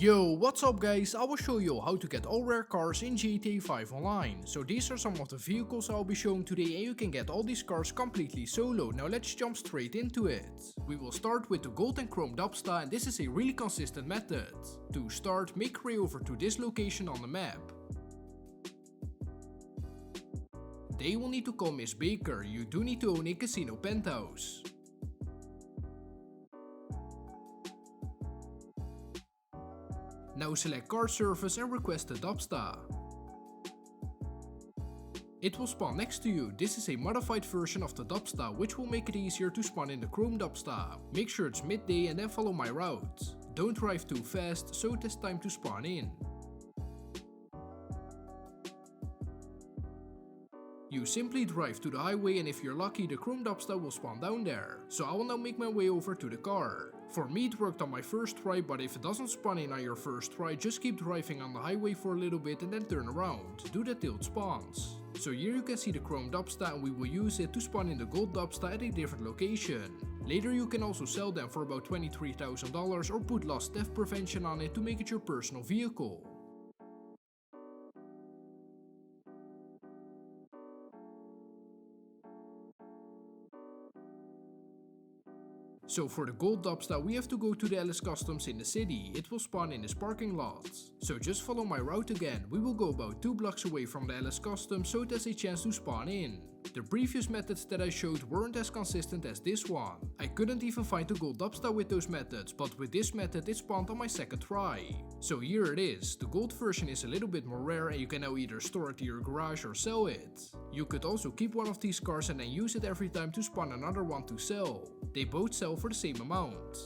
Yo, what's up guys? I will show you how to get all rare cars in GTA 5 online. So these are some of the vehicles I'll be showing today and you can get all these cars completely solo. Now let's jump straight into it. We will start with the gold and chrome Dubsta, and this is a really consistent method. To start, make your way over to this location on the map. They will need to call Miss Baker. You do need to own a casino penthouse. Now select car service and request the Dubsta. It will spawn next to you. This is a modified version of the Dubsta, which will make it easier to spawn in the chrome Dubsta. Make sure it's midday and then follow my route. Don't drive too fast, so it is time to spawn in. You simply drive to the highway, and if you're lucky the chrome Dubsta will spawn down there. So I will now make my way over to the car. For me it worked on my first try, but if it doesn't spawn in on your first try, just keep driving on the highway for a little bit and then turn around. Do that till it spawns. So here you can see the chrome Dubsta, and we will use it to spawn in the gold Dubsta at a different location. Later you can also sell them for about $23,000 or put lost theft prevention on it to make it your personal vehicle. So for the gold Dubsta we have to go to the LS Customs in the city. It will spawn in this parking lot. So just follow my route again. We will go about 2 blocks away from the LS Customs, so it has a chance to spawn in. The previous methods that I showed weren't as consistent as this one. I couldn't even find the gold Dubsta with those methods, but with this method it spawned on my second try. So here it is. The gold version is a little bit more rare and you can now either store it in your garage or sell it. You could also keep one of these cars and then use it every time to spawn another one to sell. They both sell for the same amount.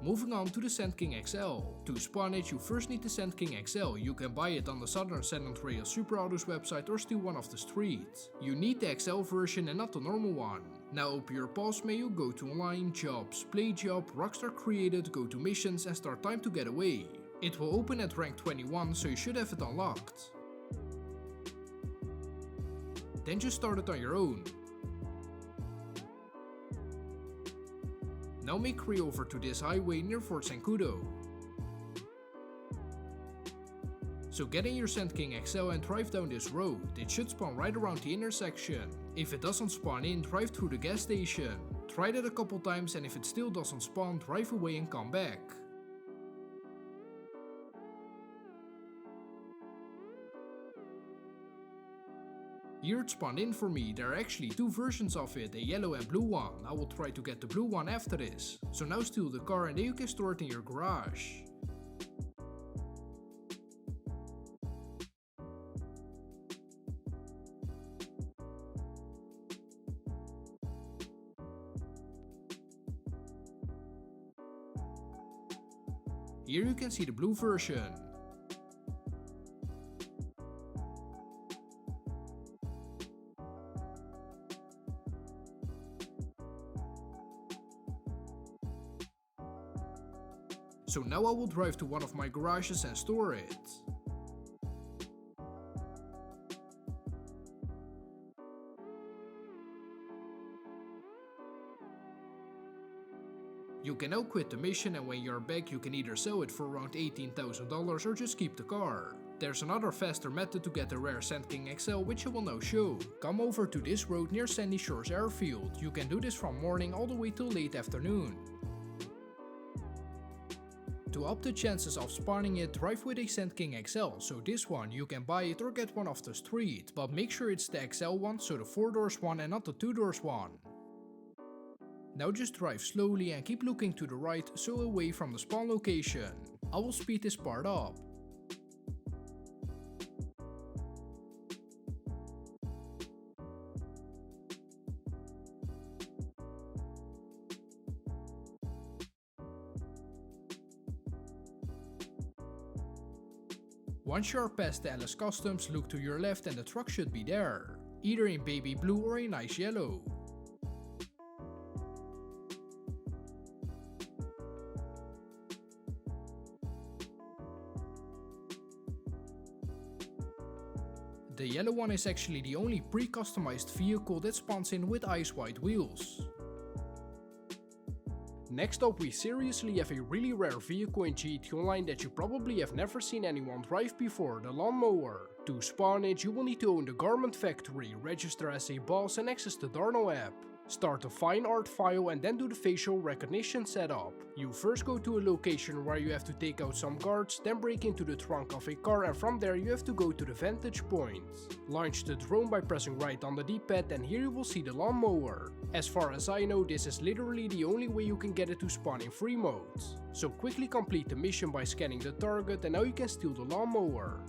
Moving on to the Sandking XL. To spawn it you first need the Sandking XL. You can buy it on the Southern San Andreas Super Autos website or steal one off the street. You need the XL version and not the normal one. Now open your pause menu, go to online, jobs, play job, Rockstar created, go to missions and start time to get away. It will open at rank 21, so you should have it unlocked. Then just start it on your own. Now make your way over to this highway near Fort Zancudo. So get in your Sandking XL and drive down this road. It should spawn right around the intersection. If it doesn't spawn in, drive through the gas station. Try that a couple times, and if it still doesn't spawn, drive away and come back. Here it spawned in for me. There are actually 2 versions of it, a yellow and blue one. I will try to get the blue one after this. So now steal the car and then you can store it in your garage. Here you can see the blue version. So now I will drive to one of my garages and store it. You can now quit the mission, and when you're back you can either sell it for around $18,000 or just keep the car. There's another faster method to get the rare Sandking XL, which I will now show. Come over to this road near Sandy Shores Airfield. You can do this from morning all the way till late afternoon. To up the chances of spawning it, drive with a Sandking XL. So this one you can buy it or get one off the street, but make sure it's the XL one, so the 4 doors one and not the 2 doors one. Now just drive slowly and keep looking to the right, so away from the spawn location. I will speed this part up. Once you are past the LS Customs, look to your left and the truck should be there. Either in baby blue or a nice yellow. The yellow one is actually the only pre-customized vehicle that spawns in with ice white wheels. Next up, we seriously have a really rare vehicle in GT Online that you probably have never seen anyone drive before, the lawnmower. To spawn it, you will need to own the Garment Factory, register as a boss and access the Darno app. Start the fine art file and then do the facial recognition setup. You first go to a location where you have to take out some guards, then break into the trunk of a car, and from there you have to go to the vantage point. Launch the drone by pressing right on the D-pad and here you will see the lawnmower. As far as I know, this is literally the only way you can get it to spawn in free mode. So quickly complete the mission by scanning the target and now you can steal the lawnmower.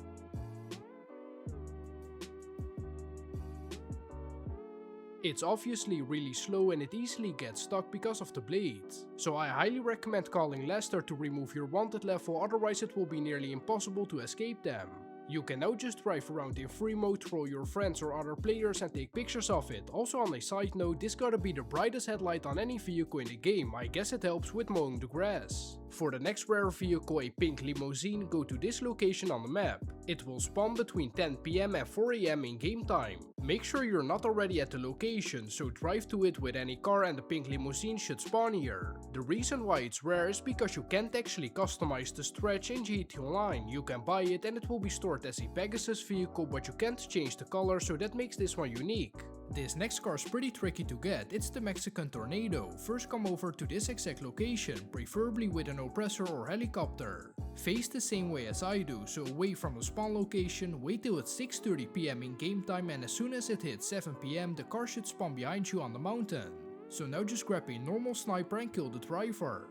It's obviously really slow and it easily gets stuck because of the blade. So I highly recommend calling Lester to remove your wanted level, otherwise it will be nearly impossible to escape them. You can now just drive around in free mode, throw your friends or other players and take pictures of it. Also on a side note, this gotta be the brightest headlight on any vehicle in the game, I guess it helps with mowing the grass. For the next rare vehicle, a pink limousine, go to this location on the map. It will spawn between 10 PM and 4 AM in game time. Make sure you're not already at the location, so drive to it with any car and the pink limousine should spawn here. The reason why it's rare is because you can't actually customize the stretch in GT Online. You can buy it and it will be stored as a Pegasus vehicle, but you can't change the color, so that makes this one unique. This next car is pretty tricky to get, it's the Mexican Tornado. First come over to this exact location, preferably with an oppressor or helicopter. Face the same way as I do, so away from the spawn location, wait till it's 6:30 PM in game time and as soon as it hits 7 PM the car should spawn behind you on the mountain. So now just grab a normal sniper and kill the driver.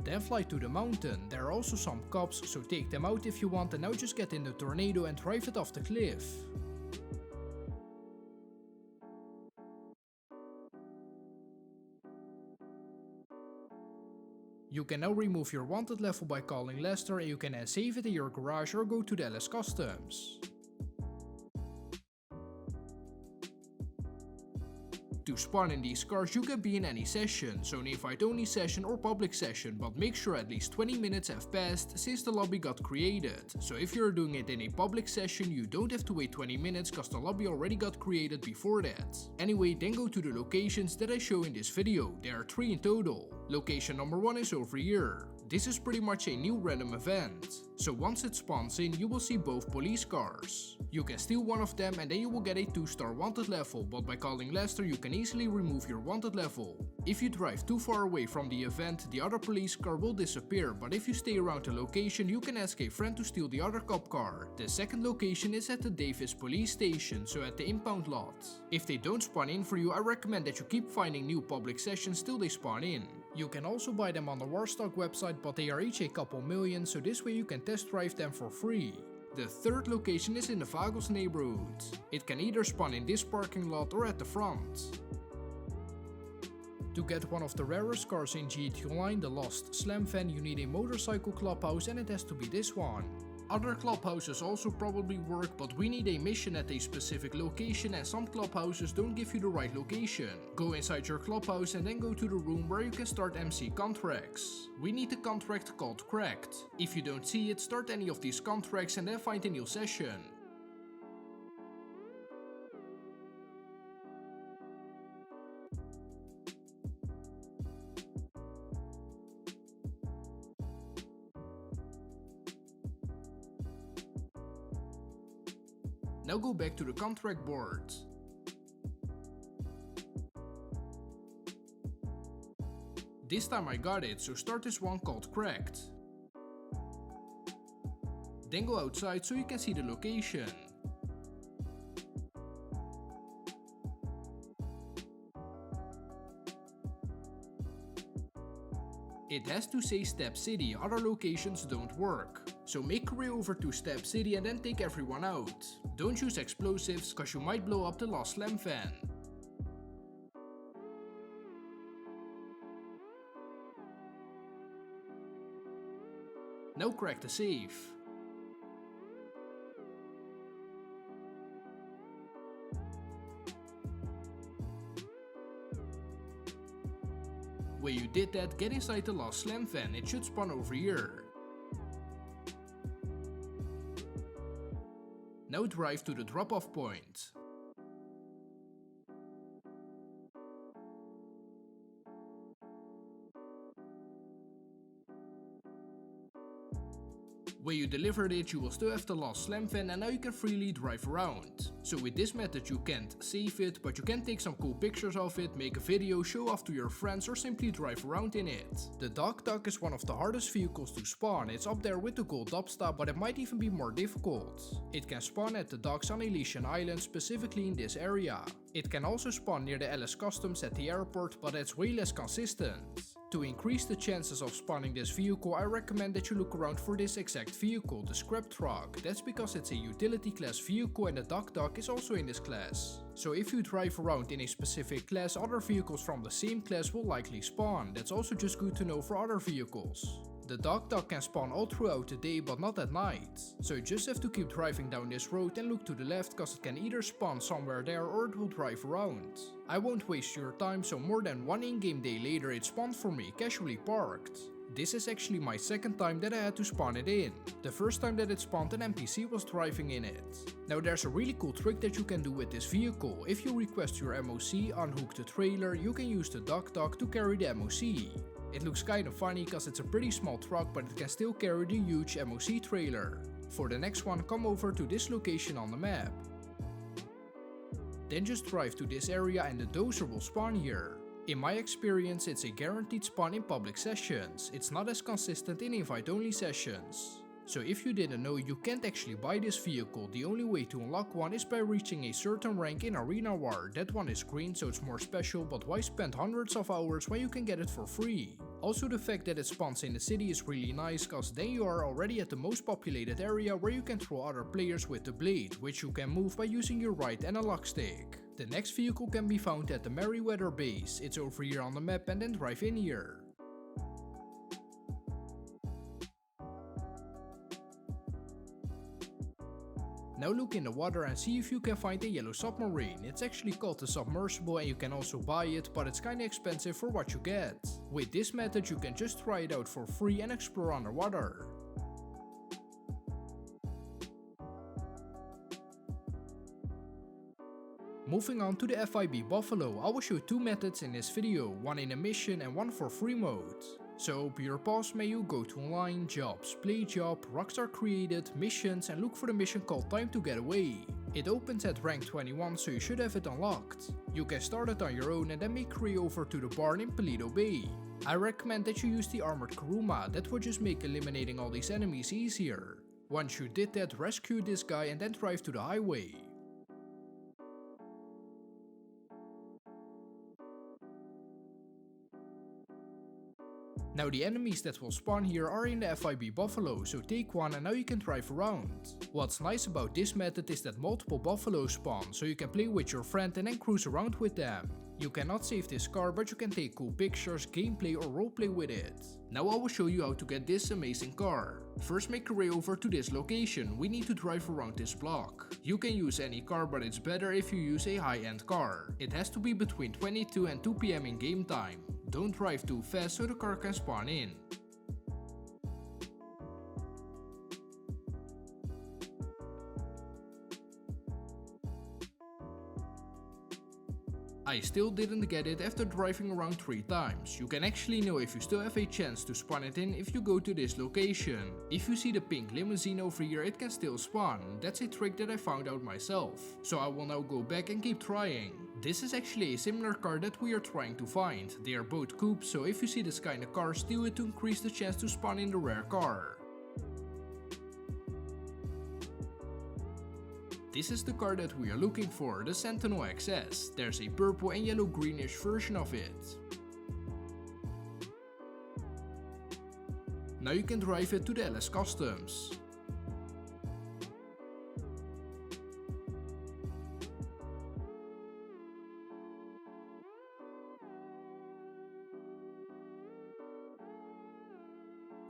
Then fly to the mountain. There are also some cops, so take them out if you want, and now just get in the Tornado and drive it off the cliff. You can now remove your wanted level by calling Lester and you can then save it in your garage or go to the LS Customs. To spawn in these cars you can be in any session, so an invite only session or public session, but make sure at least 20 minutes have passed since the lobby got created. So if you're doing it in a public session you don't have to wait 20 minutes cause the lobby already got created before that. Anyway, then go to the locations that I show in this video, there are 3 in total. Location number 1 is over here. This is pretty much a new random event. So once it spawns in, you will see both police cars. You can steal one of them and then you will get a 2-star wanted level, but by calling Lester you can easily remove your wanted level. If you drive too far away from the event, the other police car will disappear, but if you stay around the location you can ask a friend to steal the other cop car. The second location is at the Davis police station, so at the impound lot. If they don't spawn in for you, I recommend that you keep finding new public sessions till they spawn in. You can also buy them on the Warstock website, but they are each a couple million, so this way you can test drive them for free. The third location is in the Vagos neighborhood. It can either spawn in this parking lot or at the front. To get one of the rarest cars in GT Online, the lost Slamvan, you need a motorcycle clubhouse and it has to be this one. Other clubhouses also probably work, but we need a mission at a specific location and some clubhouses don't give you the right location. Go inside your clubhouse and then go to the room where you can start MC contracts. We need a contract called Cracked. If you don't see it, start any of these contracts and then find a new session. Now go back to the contract board. This time I got it, so start this one called Cracked. Then go outside so you can see the location. It has to say Step City, other locations don't work. So make your way over to Step City and then take everyone out. Don't use explosives cause you might blow up the lost Slamvan. Now crack the safe. When you did that, get inside the last Slamvan, it should spawn over here. Now drive to the drop-off point. When you delivered it, you will still have the last Slamvan and now you can freely drive around. So with this method you can't save it, but you can take some cool pictures of it, make a video, show off to your friends or simply drive around in it. The Docktug is one of the hardest vehicles to spawn. It's up there with the gold Dubsta, but it might even be more difficult. It can spawn at the docks on Elysian Island, specifically in this area. It can also spawn near the LS Customs at the airport, but it's way less consistent. To increase the chances of spawning this vehicle, I recommend that you look around for this exact vehicle, the scrap truck. That's because it's a utility class vehicle and the Docktug is also in this class. So if you drive around in a specific class, other vehicles from the same class will likely spawn. That's also just good to know for other vehicles. The Docktug can spawn all throughout the day but not at night. So you just have to keep driving down this road and look to the left, cause it can either spawn somewhere there or it will drive around. I won't waste your time, so more than one in-game day later it spawned for me, casually parked. This is actually my second time that I had to spawn it in. The first time that it spawned, an NPC was driving in it. Now there's a really cool trick that you can do with this vehicle. If you request your MOC, unhook the trailer, you can use the Docktug to carry the MOC. It looks kinda funny cause it's a pretty small truck, but it can still carry the huge MOC trailer. For the next one, come over to this location on the map. Then just drive to this area and the Dozer will spawn here. In my experience, it's a guaranteed spawn in public sessions. It's not as consistent in invite-only sessions. So if you didn't know, you can't actually buy this vehicle. The only way to unlock one is by reaching a certain rank in Arena War. That one is green, so it's more special, but why spend hundreds of hours when you can get it for free? Also, the fact that it spawns in the city is really nice, cause then you are already at the most populated area where you can throw other players with the blade, which you can move by using your right analog stick. The next vehicle can be found at the Merryweather base. It's over here on the map, and then drive in here. Now look in the water and see if you can find a yellow submarine. It's actually called a submersible and you can also buy it, but it's kinda expensive for what you get. With this method you can just try it out for free and explore underwater. Moving on to the FIB Buffalo, I will show two methods in this video, one in a mission and one for free mode. So open your pause menu, go to online, jobs, play job, Rockstar created, missions and look for the mission called Time to Get Away. It opens at rank 21, so you should have it unlocked. You can start it on your own and then make your way over to the barn in Paleto Bay. I recommend that you use the armored Kuruma, that will just make eliminating all these enemies easier. Once you did that, rescue this guy and then drive to the highway. Now the enemies that will spawn here are in the FIB Buffalo, so take one and now you can drive around. What's nice about this method is that multiple buffaloes spawn, so you can play with your friend and then cruise around with them. You cannot save this car, but you can take cool pictures, gameplay or roleplay with it. Now I will show you how to get this amazing car. First make your way over to this location, we need to drive around this block. You can use any car, but it's better if you use a high-end car. It has to be between 22 and 2 PM in game time. Don't drive too fast so the car can spawn in. I still didn't get it after driving around 3 times. You can actually know if you still have a chance to spawn it in if you go to this location. If you see the pink limousine over here, it can still spawn. That's a trick that I found out myself. So I will now go back and keep trying. This is actually a similar car that we are trying to find. They are both coupes, so if you see this kind of car, steal it to increase the chance to spawn in the rare car. This is the car that we are looking for, the Sentinel XS. There's a purple and yellow greenish version of it. Now you can drive it to the LS Customs.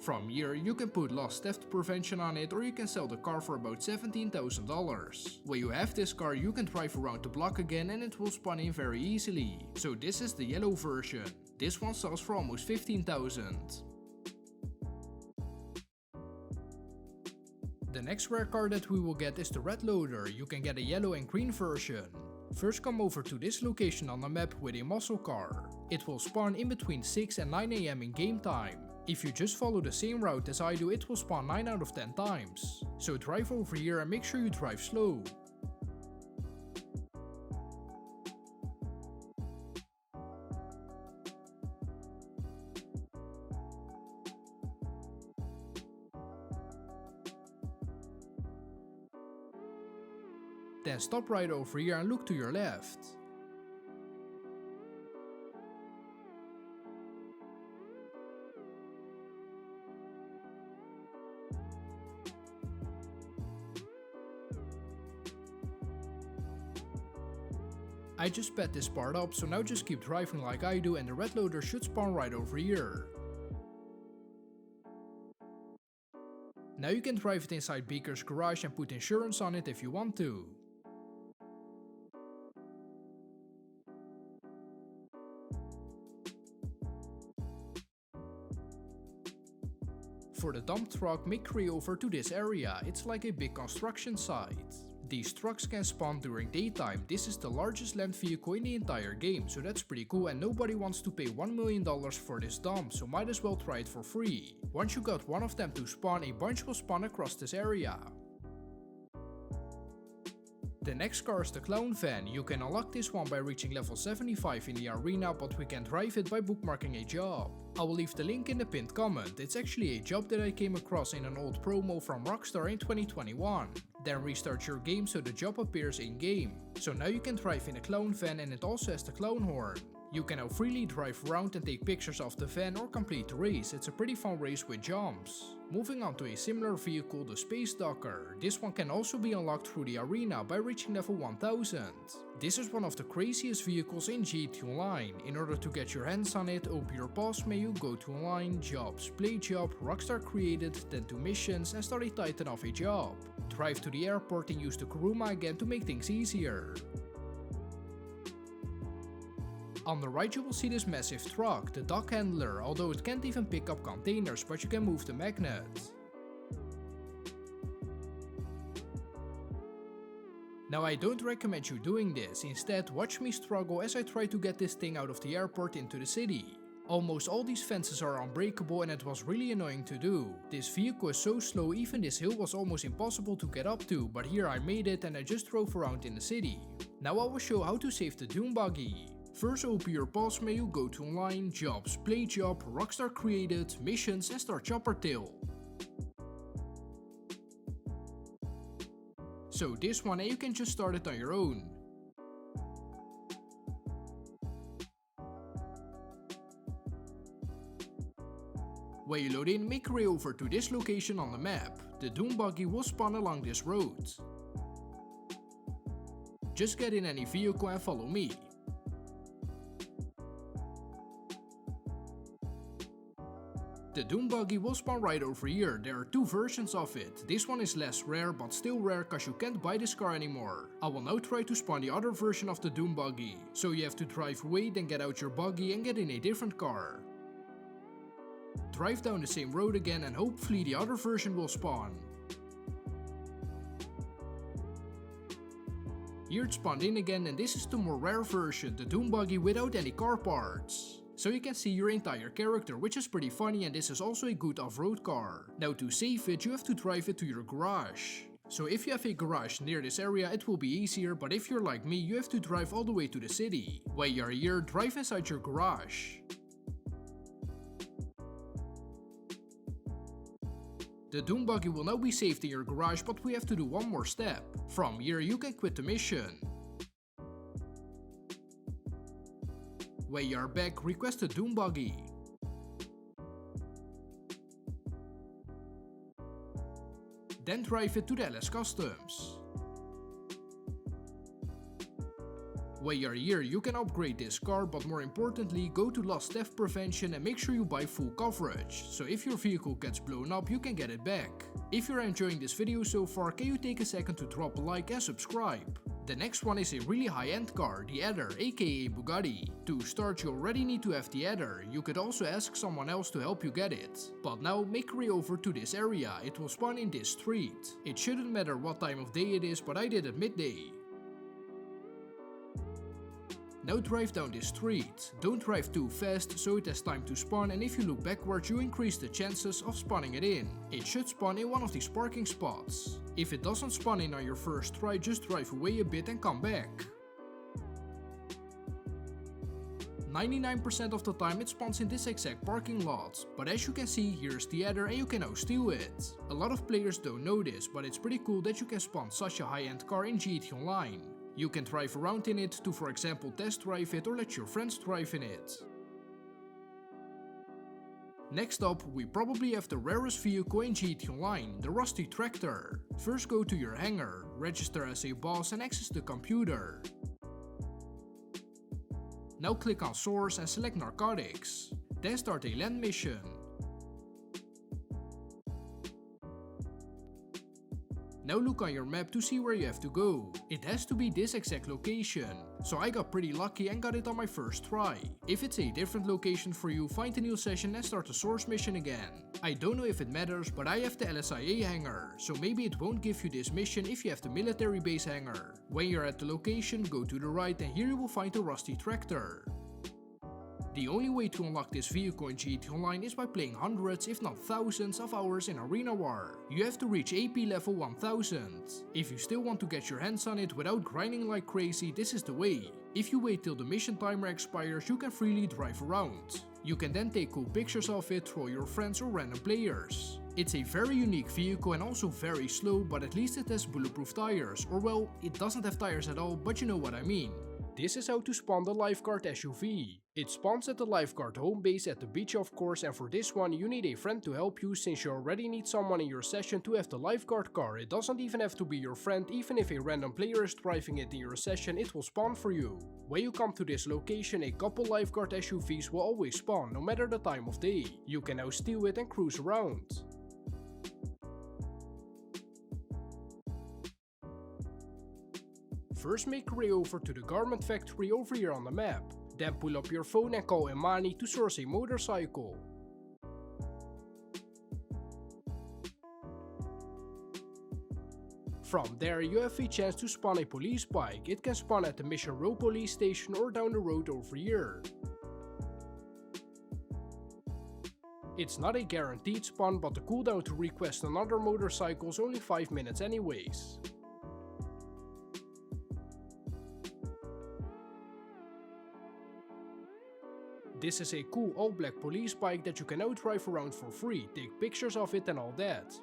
From here you can put lost theft prevention on it, or you can sell the car for about $17,000. When you have this car you can drive around the block again and it will spawn in very easily. So this is the yellow version. This one sells for almost 15,000. The next rare car that we will get is the red loader. You can get a yellow and green version. First come over to this location on the map with a muscle car. It will spawn in between 6 and 9 AM in game time. If you just follow the same route as I do, it will spawn 9 out of 10 times. So drive over here and make sure you drive slow. Then stop right over here and look to your left. I just sped this part up, so now just keep driving like I do and the red loader should spawn right over here. Now you can drive it inside Beaker's garage and put insurance on it if you want to. For the dump truck, make your way over to this area. It's like a big construction site. These trucks can spawn during daytime. This is the largest land vehicle in the entire game, so that's pretty cool, and nobody wants to pay $1 million for this dump, so might as well try it for free. Once you got one of them to spawn, a bunch will spawn across this area. The next car is the clown van. You can unlock this one by reaching level 75 in the arena, but we can drive it by bookmarking a job. I will leave the link in the pinned comment. It's actually a job that I came across in an old promo from Rockstar in 2021. Then restart your game so the job appears in game. So now you can drive in a clown van and it also has the clown horn. You can now freely drive around and take pictures of the van or complete the race. It's a pretty fun race with jumps. Moving on to a similar vehicle, the Space Docker. This one can also be unlocked through the arena by reaching level 1000. This is one of the craziest vehicles in GT Online. In order to get your hands on it, open your pause menu, go to online, jobs, play job, Rockstar created, then to missions and start a titan of a job. Drive to the airport and use the Kuruma again to make things easier. On the right you will see this massive truck, the dock handler, although it can't even pick up containers, but you can move the magnet. Now I don't recommend you doing this, instead watch me struggle as I try to get this thing out of the airport into the city. Almost all these fences are unbreakable and it was really annoying to do. This vehicle is so slow, even this hill was almost impossible to get up to, but here I made it and I just drove around in the city. Now I will show how to save the Dune Buggy. First open your pause menu, go to online, jobs, play job, Rockstar created, missions and start Chopper Tail. So this one, and you can just start it on your own. When you load in, make your way over to this location on the map. The Dune Buggy will spawn along this road. Just get in any vehicle and follow me. The Dune Buggy will spawn right over here. There are two versions of it. This one is less rare, but still rare cause you can't buy this car anymore. I will now try to spawn the other version of the Dune Buggy. So you have to drive away, then get out your buggy and get in a different car. Drive down the same road again and hopefully the other version will spawn. Here it spawned in again, and this is the more rare version, the Dune Buggy without any car parts. So you can see your entire character, which is pretty funny, and this is also a good off-road car. Now to save it, you have to drive it to your garage. So if you have a garage near this area, it will be easier, but if you're like me, you have to drive all the way to the city. While you're here, drive inside your garage. The Dune Buggy will now be saved in your garage, but we have to do one more step. From here you can quit the mission. When you are back, request the Dune Buggy. Then drive it to the LS Customs. When you are here, you can upgrade this car, but more importantly, go to lost theft prevention and make sure you buy full coverage, so if your vehicle gets blown up, you can get it back. If you're enjoying this video so far, can you take a second to drop a like and subscribe? The next one is a really high-end car, the Adder, aka Buggy. To start, you already need to have the Adder. You could also ask someone else to help you get it. But now make your way over to this area, it will spawn in this street. It shouldn't matter what time of day it is, but I did it midday. Now drive down this street. Don't drive too fast so it has time to spawn, and if you look backwards you increase the chances of spawning it in. It should spawn in one of these parking spots. If it doesn't spawn in on your first try, just drive away a bit and come back. 99% of the time it spawns in this exact parking lot, but as you can see, here's the Adder and you can now steal it. A lot of players don't know this, but it's pretty cool that you can spawn such a high-end car in GTA Online. You can drive around in it to, for example, test drive it or let your friends drive in it. Next up, we probably have the rarest vehicle in GTA Online, the rusty tractor. First go to your hangar, register as a boss and access the computer. Now click on source and select narcotics. Then start a land mission. Now look on your map to see where you have to go. It has to be this exact location. So I got pretty lucky and got it on my first try. If it's a different location for you, find a new session and start the source mission again. I don't know if it matters, but I have the LSIA hangar, so maybe it won't give you this mission if you have the military base hangar. When you're at the location, go to the right and here you will find the rusty tractor. The only way to unlock this vehicle in GTA Online is by playing hundreds if not thousands of hours in Arena War. You have to reach AP level 1000. If you still want to get your hands on it without grinding like crazy, this is the way. If you wait till the mission timer expires, you can freely drive around. You can then take cool pictures of it, throw your friends or random players. It's a very unique vehicle and also very slow, but at least it has bulletproof tires, or well, it doesn't have tires at all, but you know what I mean. This is how to spawn the Lifeguard SUV. It spawns at the Lifeguard home base at the beach of course, and for this one you need a friend to help you since you already need someone in your session to have the Lifeguard car. It doesn't even have to be your friend, even if a random player is driving it in your session it will spawn for you. When you come to this location, a couple Lifeguard SUVs will always spawn no matter the time of day. You can now steal it and cruise around. First make your way over to the garment factory over here on the map. Then pull up your phone and call Imani to source a motorcycle. From there you have a chance to spawn a police bike. It can spawn at the Mission Row police station or down the road over here. It's not a guaranteed spawn, but the cooldown to request another motorcycle is only 5 minutes anyways. This is a cool all-black police bike that you can now drive around for free, take pictures of it and all that.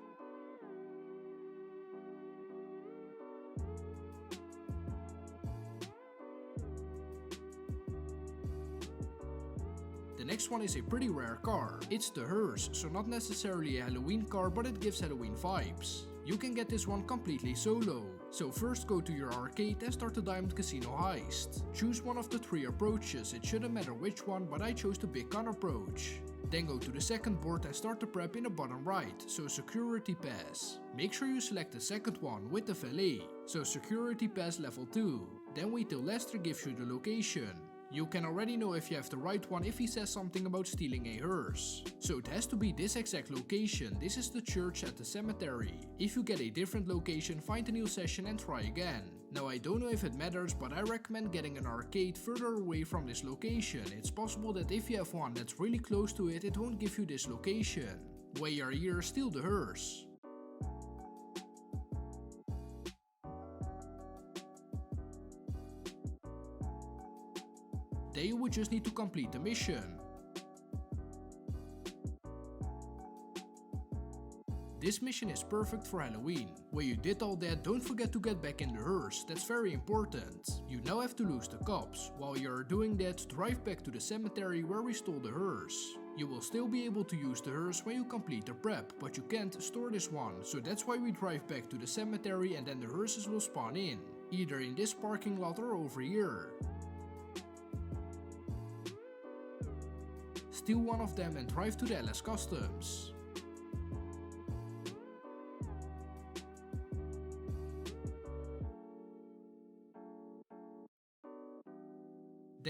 The next one is a pretty rare car. It's the Hearse, so not necessarily a Halloween car, but it gives Halloween vibes. You can get this one completely solo. So first go to your arcade and start the Diamond Casino heist. Choose one of the 3 approaches, it shouldn't matter which one, but I chose the Big Gun approach. Then go to the second board and start the prep in the bottom right, so security pass. Make sure you select the second one with the valet, so security pass level 2. Then wait till Lester gives you the location. You can already know if you have the right one if he says something about stealing a hearse. So it has to be this exact location. This is the church at the cemetery. If you get a different location, find a new session and try again. Now I don't know if it matters, but I recommend getting an arcade further away from this location. It's possible that if you have one that's really close to it, it won't give you this location. When you're here, steal the hearse. Then you would just need to complete the mission. This mission is perfect for Halloween. When you did all that, don't forget to get back in the hearse, that's very important. You now have to lose the cops. While you're doing that, drive back to the cemetery where we stole the hearse. You will still be able to use the hearse when you complete the prep, but you can't store this one, so that's why we drive back to the cemetery and then the hearses will spawn in, either in this parking lot or over here. Steal one of them and drive to the LS Customs.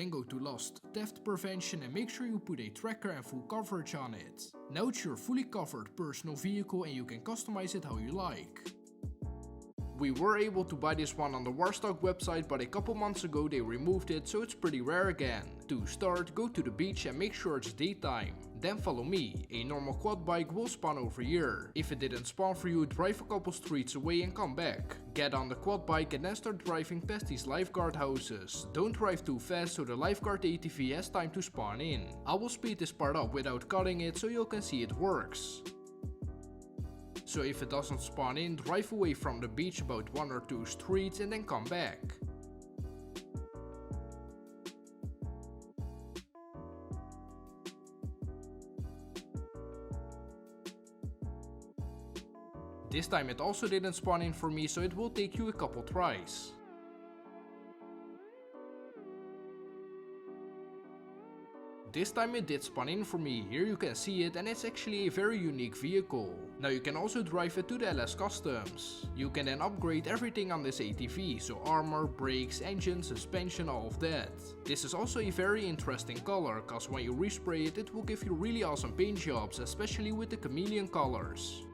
Then go to Lost Theft Prevention and make sure you put a tracker and full coverage on it. Now it's your fully covered personal vehicle and you can customize it how you like. We were able to buy this one on the Warstock website, but a couple months ago they removed it, so it's pretty rare again. To start, go to the beach and make sure it's daytime. Then follow me. A normal quad bike will spawn over here. If it didn't spawn for you, drive a couple streets away and come back. Get on the quad bike and then start driving past these lifeguard houses. Don't drive too fast so the Lifeguard ATV has time to spawn in. I will speed this part up without cutting it so you can see it works. So if it doesn't spawn in, drive away from the beach about 1 or 2 streets and then come back. This time it also didn't spawn in for me, so it will take you a couple tries. This time it did spawn in for me. Here you can see it, and it's actually a very unique vehicle. Now you can also drive it to the LS Customs. You can then upgrade everything on this ATV, so armor, brakes, engine, suspension, all of that. This is also a very interesting color, cause when you respray it, it will give you really awesome paint jobs, especially with the chameleon colors.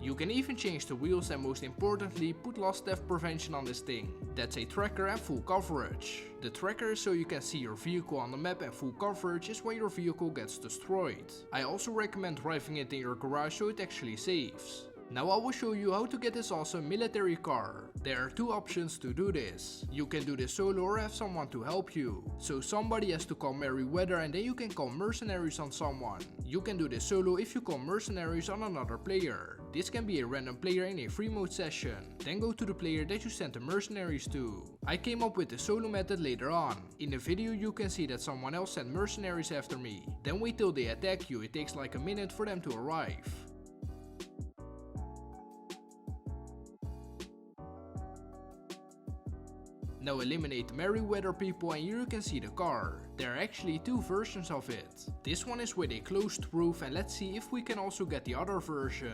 You can even change the wheels and most importantly put lost theft prevention on this thing. That's a tracker and full coverage. The tracker is so you can see your vehicle on the map, and full coverage is when your vehicle gets destroyed. I also recommend driving it in your garage so it actually saves. Now I will show you how to get this awesome military car. There are 2 options to do this. You can do this solo or have someone to help you. So somebody has to call Merryweather and then you can call mercenaries on someone. You can do this solo if you call mercenaries on another player. This can be a random player in a free mode session. Then go to the player that you sent the mercenaries to. I came up with the solo method later on. In the video you can see that someone else sent mercenaries after me. Then wait till they attack you, it takes like a minute for them to arrive. Now eliminate the Merryweather people and here you can see the car. There are actually 2 versions of it. This one is with a closed roof, and let's see if we can also get the other version.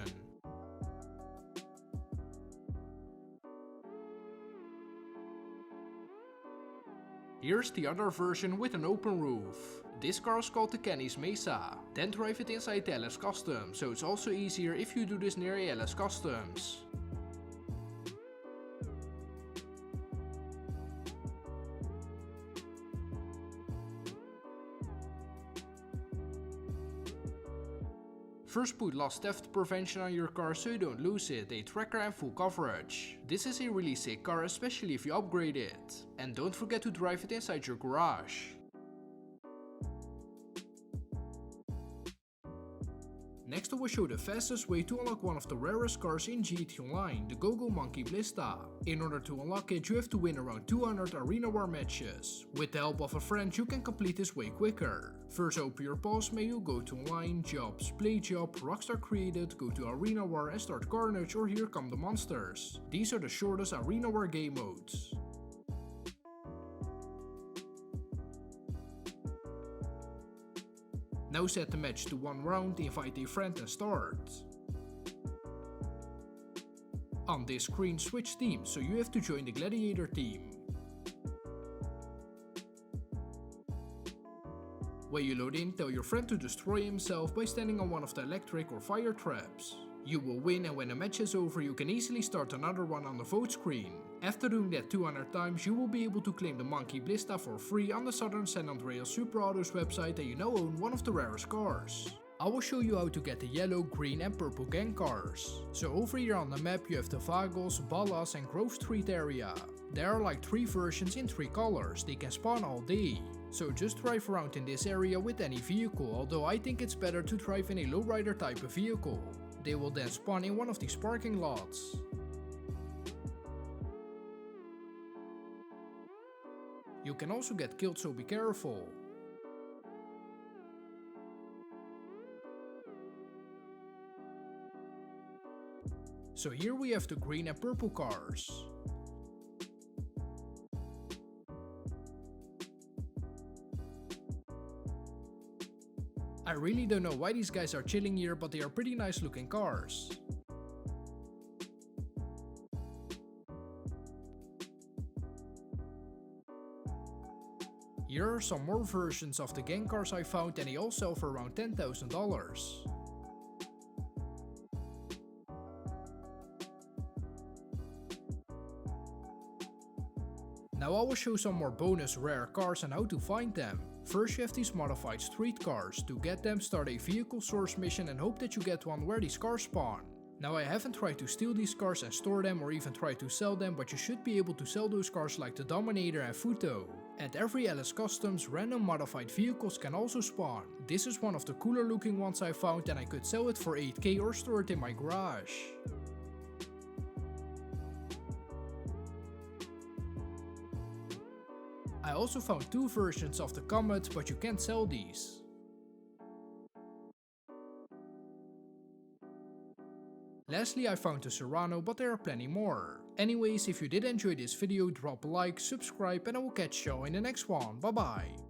Here's the other version with an open roof. This car is called the Kenny's Mesa. Then drive it inside the LS Customs, so it's also easier if you do this near a LS Customs. First put lost theft prevention on your car so you don't lose it, a tracker and full coverage. This is a really sick car, especially if you upgrade it. And don't forget to drive it inside your garage. Next I will show the fastest way to unlock one of the rarest cars in GT Online, the Go-Go Monkey Blista. In order to unlock it, you have to win around 200 arena war matches. With the help of a friend you can complete this way quicker. First open your pause menu, go to Online, Jobs, Play Job, Rockstar Created, go to Arena War and start Carnage or Here Come the Monsters. These are the shortest Arena War game modes. Now set the match to 1 round, invite a friend and start. On this screen switch teams, so you have to join the gladiator team. When you load in, tell your friend to destroy himself by standing on one of the electric or fire traps. You will win, and when the match is over you can easily start another one on the vote screen. After doing that 200 times you will be able to claim the Monkey Blista for free on the Southern San Andreas Super Autos website, and you now own one of the rarest cars. I will show you how to get the yellow, green and purple gang cars. So over here on the map you have the Vagos, Ballas and Grove Street area. There are like 3 versions in 3 colors, they can spawn all day. So just drive around in this area with any vehicle, although I think it's better to drive in a lowrider type of vehicle. They will then spawn in one of these parking lots. You can also get killed, so be careful. So here we have the green and purple cars. I really don't know why these guys are chilling here, but they are pretty nice looking cars. are some more versions of the gang cars I found, and they all sell for around $10,000. Now I will show some more bonus rare cars and how to find them. First you have these modified street cars. To get them, start a vehicle source mission and hope that you get one where these cars spawn. Now I haven't tried to steal these cars and store them or even try to sell them, but you should be able to sell those cars like the Dominator and Futo. At every LS Customs, random modified vehicles can also spawn. This is one of the cooler looking ones I found, and I could sell it for 8k or store it in my garage. I also found two versions of the Comet, but you can't sell these. Lastly, I found the Serrano, but there are plenty more. Anyways, if you did enjoy this video, drop a like, subscribe, and I will catch you in the next one. Bye bye.